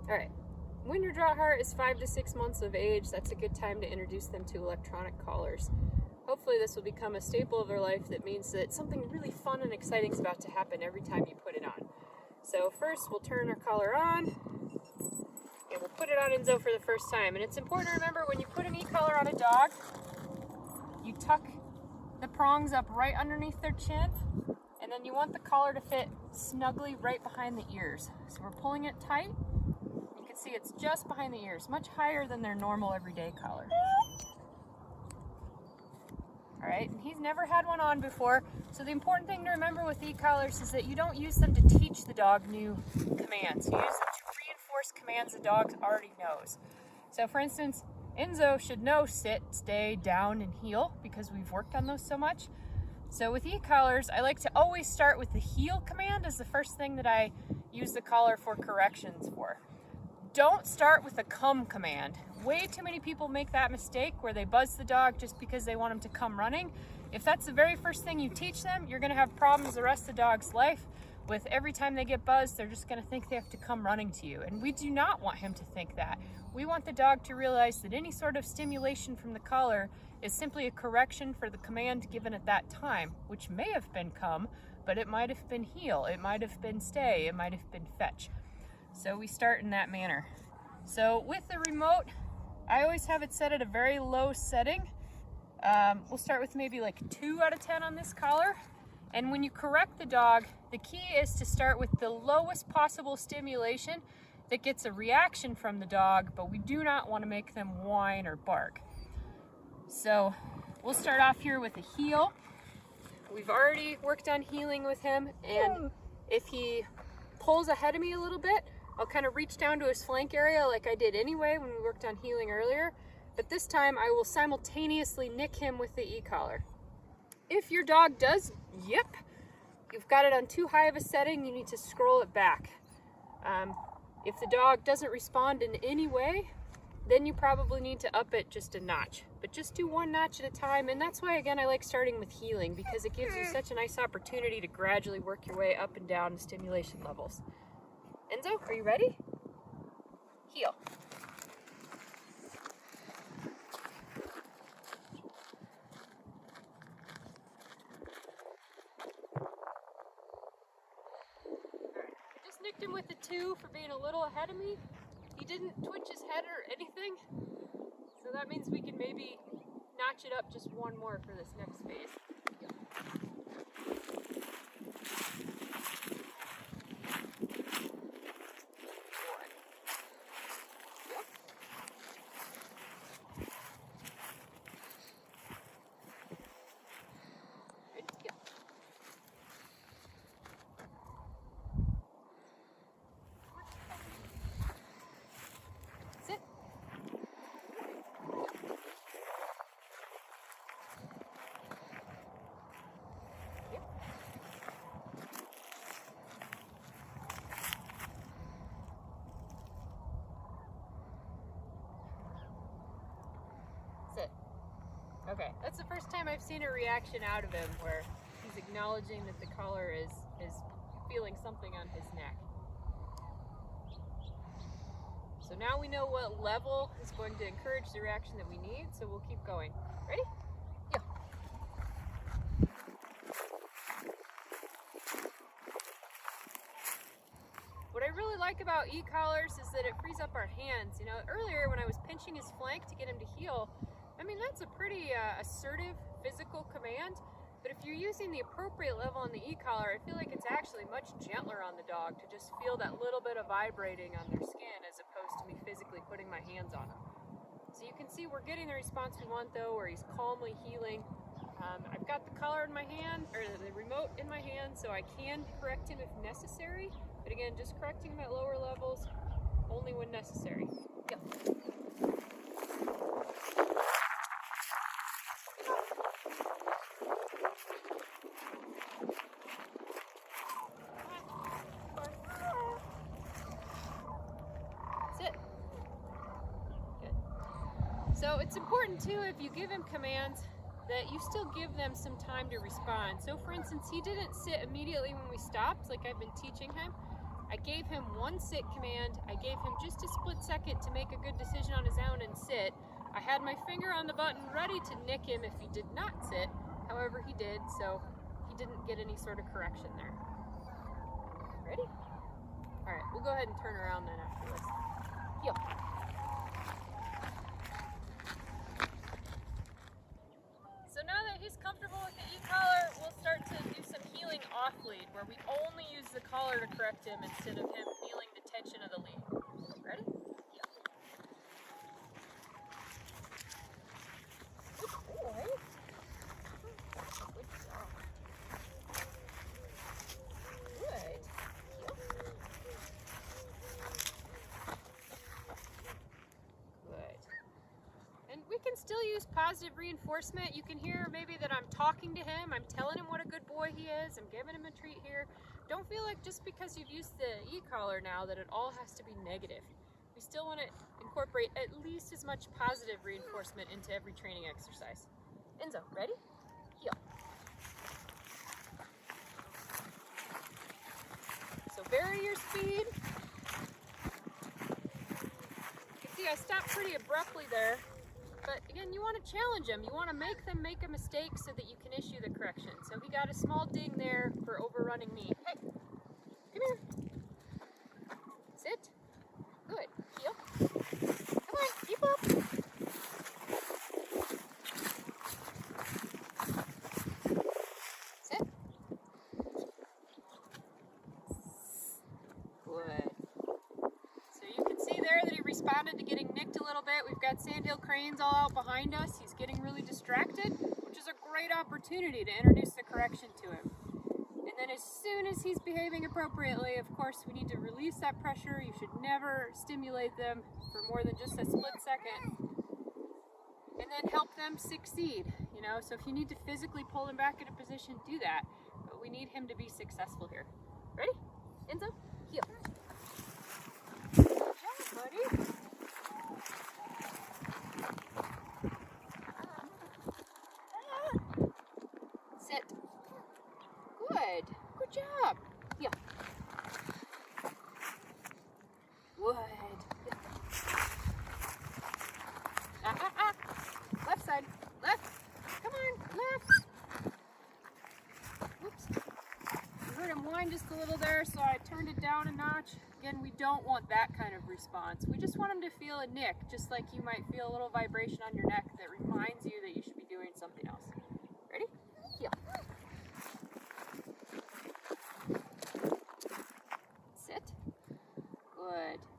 All right. When your Drahthaar is 5 to 6 months of age, that's a good time to introduce them to electronic collars. Hopefully this will become a staple of their life that means that something really fun and exciting is about to happen every time you put it on. So first we'll turn our collar on and we'll put it on Enzo for the first time. And it's important to remember when you put an e-collar on a dog, you tuck the prongs up right underneath their chin, and then you want the collar to fit snugly right behind the ears. So we're pulling it tight. You can see it's just behind the ears, much higher than their normal everyday collar. All right, and he's never had one on before, so the important thing to remember with e-collars is that you don't use them to teach the dog new commands. You use them to reinforce commands the dog already knows. So for instance, Enzo should know sit, stay, down, and heel because we've worked on those so much. So with e-collars, I like to always start with the heel command as the first thing that I use the collar for corrections for. Don't start with the come command. Way too many people make that mistake where they buzz the dog just because they want him to come running. If that's the very first thing you teach them, you're gonna have problems the rest of the dog's life with every time they get buzzed, they're just gonna think they have to come running to you. And we do not want him to think that. We want the dog to realize that any sort of stimulation from the collar is simply a correction for the command given at that time, which may have been come, but it might have been heel, it might have been stay, it might have been fetch. So we start in that manner. So with the remote, I always have it set at a very low setting. We'll start with maybe like 2 out of 10 on this collar. And when you correct the dog, the key is to start with the lowest possible stimulation that gets a reaction from the dog, but we do not want to make them whine or bark. So we'll start off here with a heel. We've already worked on heeling with him, and if he pulls ahead of me a little bit, I'll kind of reach down to his flank area like I did anyway when we worked on heeling earlier, but this time I will simultaneously nick him with the e-collar. If your dog does yip, you've got it on too high of a setting, you need to scroll it back. If the dog doesn't respond in any way, then you probably need to up it just a notch. But just do 1 notch at a time, and that's why, again, I like starting with heeling, because it gives you such a nice opportunity to gradually work your way up and down the stimulation levels. Enzo, are you ready? Heel. I just nicked him with a 2 for being a little ahead of me. He didn't twitch his head or anything, so that means we can maybe notch it up just 1 more for this next phase. Sit. Okay, that's the first time I've seen a reaction out of him where he's acknowledging that the collar is feeling something on his neck. So now we know what level is going to encourage the reaction that we need, so we'll keep going. Ready? Yeah. What I really like about e-collars is that it frees up our hands. You know, earlier when I was pinching his flank to get him to heel, I mean, that's a pretty assertive physical command, but if you're using the appropriate level on the e-collar, I feel like it's actually much gentler on the dog to just feel that little bit of vibrating on their skin as opposed to me physically putting my hands on them. So you can see we're getting the response we want though, where he's calmly heeling. I've got the collar in my hand, or the remote in my hand, so I can correct him if necessary, but again, just correcting him at lower levels, only when necessary. Go. So it's important too, if you give him commands, that you still give them some time to respond. So for instance, he didn't sit immediately when we stopped, like I've been teaching him. I gave him one sit command. I gave him just a split second to make a good decision on his own and sit. I had my finger on the button ready to nick him if he did not sit. However, he did, so he didn't get any sort of correction there. Ready? All right, we'll go ahead and turn around then after this. Heel. So now that he's comfortable with the e-collar, we'll start to do some heeling off lead, where we only use the collar to correct him instead of him feeling the tension of the lead. Ready? Heel. Good boy. Good job. Good. Heel. Good. And we can still use positive reinforcement. You can hear maybe that I'm talking to him, I'm telling him what a good boy he is, I'm giving him a treat here. Don't feel like just because you've used the e-collar now that it all has to be negative. We still want to incorporate at least as much positive reinforcement into every training exercise. Enzo, ready? Heel. So vary your speed. You can see I stopped pretty abruptly there. But again, you want to challenge them. You want to make them make a mistake so that you can issue the correction. So he got a small ding there for overrunning me. Hey, come here. Sit. Good. Heel. Come on, keep up. Sit. Good. So you can see there that he responded to getting nicked a little bit. We've got sandhill cranes all out behind us. He's getting really distracted, which is a great opportunity to introduce the correction to him. And then as soon as he's behaving appropriately, of course, we need to release that pressure. You should never stimulate them for more than just a split second. And then help them succeed, you know? So if you need to physically pull him back into position, do that. But we need him to be successful here. Ready? Enzo, heel. Good job, buddy. Sit. Good. Good job. Heel. Good. Left side. Left. Come on. Left. Whoops. You heard him whine just a little there, so I turned it down a notch. Again, we don't want that kind of response. We just want him to feel a nick, just like you might feel a little vibration on your neck that reminds you that you should be doing something else. Ready? Heel. Sit. Good.